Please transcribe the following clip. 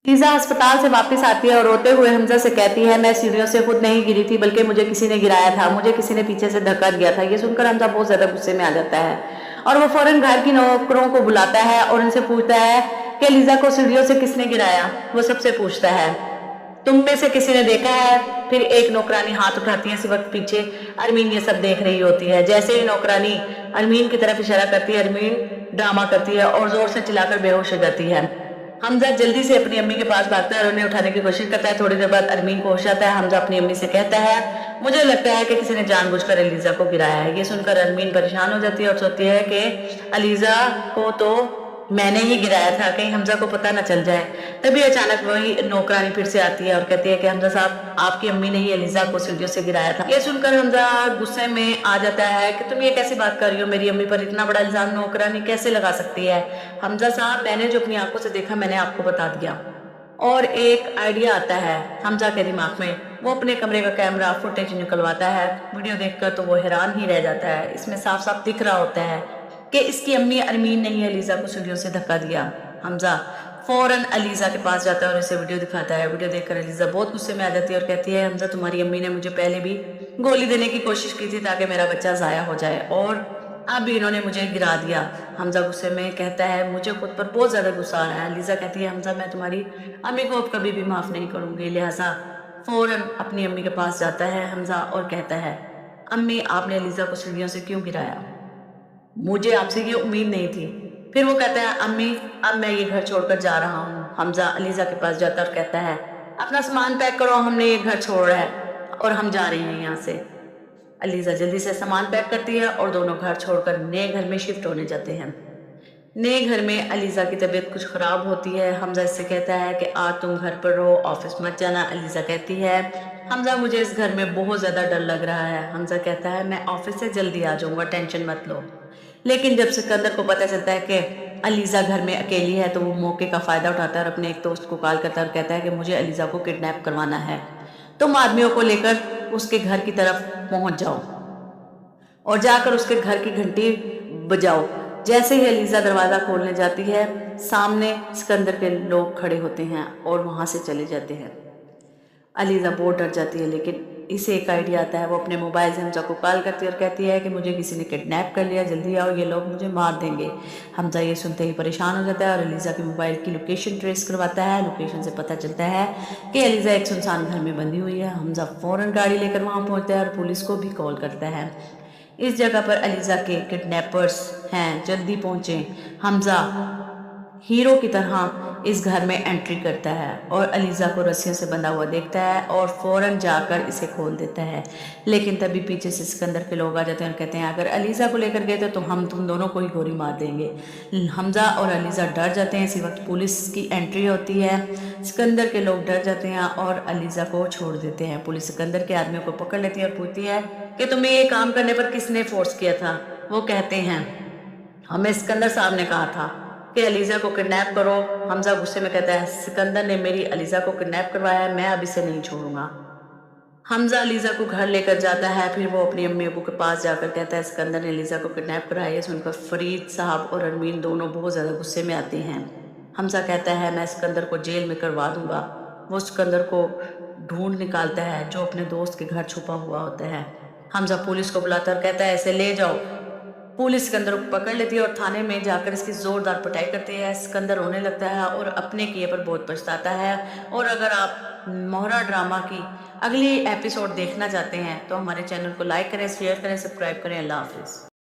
Lisa अस्पताल से वापस आती है और रोते हुए हमज़ा से कहती है, मैं सीढ़ियों से खुद नहीं गिरी थी बल्कि मुझे किसी ने गिराया था, मुझे किसी ने पीछे से धक्का दिया था। ये सुनकर हमज़ा बहुत ज़्यादा गुस्से में आ जाता है और वो फ़ौरन घर की नौकरों को बुलाता है और उनसे पूछता है कि लीज़ा को सीढ़ियों से किसने गिराया। वो सबसे पूछता है, तुम में से किसी ने देखा है? फिर एक नौकरानी हाथ उठाती है। इसी वक्त पीछे अरमीन ये सब देख रही होती है। जैसे ही नौकरानी अरमीन की तरफ इशारा करती है, अरमीन ड्रामा करती है और जोर से चिल्लाकर बेहोश हो जाती है। हमजा जल्दी से अपनी अम्मी के पास भागता है और उन्हें उठाने की कोशिश करता है। थोड़ी देर बाद अरमीन को होश आता है। हमजा अपनी अम्मी से कहता है, मुझे लगता है कि किसी ने जानबूझकर अलीजा को गिराया है। ये सुनकर अरमीन परेशान हो जाती है और सोचती है कि अलीजा को तो मैंने ही गिराया था, कहीं हमजा को पता ना चल जाए। तभी अचानक वही नौकरानी फिर से आती है और कहती है कि हमजा साहब, आपकी अम्मी ने ही अलीजा को सीढ़ियों से गिराया था। ये सुनकर हमजा गुस्से में आ जाता है कि तुम ये कैसी बात कर रही हो, मेरी अम्मी पर इतना बड़ा इल्जाम नौकरानी कैसे लगा सकती है। हमजा साहब, मैंने जो अपनी आंखों से देखा मैंने आपको बता दिया। और एक आइडिया आता है हमजा के दिमाग में। वो अपने कमरे का कैमरा फुटेज निकलवाता है। वीडियो देखकर तो वो हैरान ही रह जाता है। इसमें साफ साफ दिख रहा होता है कि इसकी अम्मी अरमीन ने ही अलीजा को सीढ़ियों से धक्का दिया। हमजा फौरन अलीजा के पास जाता है और उसे वीडियो दिखाता है। वीडियो देखकर अलीजा बहुत गुस्से में आ जाती है और कहती है, हमजा तुम्हारी अम्मी ने मुझे पहले भी गोली देने की कोशिश की थी ताकि मेरा बच्चा ज़ाया हो जाए और अब भी इन्होंने मुझे गिरा दिया। हमजा गुस्से में कहता है, मुझे खुद पर बहुत ज़्यादा गुस्सा आ रहा है। लीज़ा कहती है, हमजा मैं तुम्हारी अम्मी को अब कभी भी माफ़ नहीं करूँगी। लिहाजा फ़ौरन अपनी अम्मी के पास जाता है हमजा और कहता है, अम्मी आपने लीज़ा को सीढ़ियों से क्यों गिराया? मुझे आपसे ये उम्मीद नहीं थी। फिर वो कहता है, अम्मी अब मैं ये घर छोड़कर जा रहा हूँ। हमजा अलीज़ा के पास जाता है और कहता है, अपना सामान पैक करो, हमने ये घर छोड़ा है और हम जा रहे हैं यहाँ से। अलीज़ा जल्दी से सामान पैक करती है और दोनों घर छोड़कर नए घर में शिफ्ट होने जाते हैं। नए घर में अलीज़ा की तबीयत कुछ ख़राब होती है। हमजा इससे कहता है कि आज तुम घर पर रहो, ऑफिस मत जाना। अलीज़ा कहती है, हमजा मुझे इस घर में बहुत ज़्यादा डर लग रहा है। हमजा कहता है, मैं ऑफिस से जल्दी आ जाऊँगा, टेंशन मत लो। लेकिन जब सिकंदर को पता चलता है कि अलीज़ा घर में अकेली है तो वो मौके का फ़ायदा उठाता है और अपने एक दोस्त को कॉल करता है और कहता है कि मुझे अलीज़ा को किडनैप करवाना है, तुम आदमियों को लेकर उसके घर की तरफ पहुंच जाओ और जाकर उसके घर की घंटी बजाओ। जैसे ही अलीज़ा दरवाज़ा खोलने जाती है, सामने सिकंदर के लोग खड़े होते हैं और वहाँ से चले जाते हैं। अलीज़ा बहुत डर जाती है, लेकिन इसे एक आइडिया आता है। वो अपने मोबाइल से हमजा को कॉल करती है और कहती है कि मुझे किसी ने किडनैप कर लिया, जल्दी आओ, ये लोग मुझे मार देंगे। हमजा ये सुनते ही परेशान हो जाता है और अलीज़ा के मोबाइल की लोकेशन ट्रेस करवाता है। लोकेशन से पता चलता है कि अलीज़ा एक सुनसान घर में बंधी हुई है। हमजा फ़ौरन गाड़ी लेकर वहाँ पहुँचता है और पुलिस को भी कॉल करता है। इस जगह पर अलीज़ा के किडनैपर्स हैं, जल्दी पहुँचें। हमजा हीरो की तरह इस घर में एंट्री करता है और अलीज़ा को रस्सियों से बंधा हुआ देखता है और फ़ौरन जाकर इसे खोल देता है। लेकिन तभी पीछे से सिकंदर के लोग आ जाते हैं और कहते हैं, अगर अलीज़ा को लेकर गए तो हम तुम दोनों को ही गोली मार देंगे। हमजा और अलीज़ा डर जाते हैं। इसी वक्त पुलिस की एंट्री होती है। सिकंदर के लोग डर जाते हैं और अलीज़ा को छोड़ देते हैं। पुलिस सिकंदर के आदमियों को पकड़ लेती है और पूछती है कि तुम्हें ये काम करने पर किसने फोर्स किया था। वो कहते हैं, हमें सिकंदर साहब ने कहा था कि अलीज़ा को किडनैप करो। हमजा गुस्से में कहता है, सिकंदर ने मेरी अलीज़ा को किडनैप करवाया है, मैं अब इसे नहीं छोड़ूंगा। हमजा अलीज़ा को घर लेकर जाता है। फिर वो अपनी अम्मी अबू के पास जाकर कहता है, सिकंदर ने अलीज़ा को किडनैप कराया है। सुनकर फरीद साहब और अरमीन दोनों बहुत ज़्यादा गुस्से में आते हैं। हमजा कहता है, मैं सिकंदर को जेल में करवा दूंगा। वो सिकंदर को ढूंढ निकालता है जो अपने दोस्त के घर छुपा हुआ होता है। हमजा पुलिस को बुलाता और कहता है, इसे ले जाओ। पुलिस सिकंदर को पकड़ लेती है और थाने में जाकर इसकी जोरदार पिटाई करती है। सिकंदर रोने लगता है और अपने किए पर बहुत पछताता है। और अगर आप मोहरा ड्रामा की अगली एपिसोड देखना चाहते हैं तो हमारे चैनल को लाइक करें, शेयर करें, सब्सक्राइब करें। अल्लाह हाफिज़।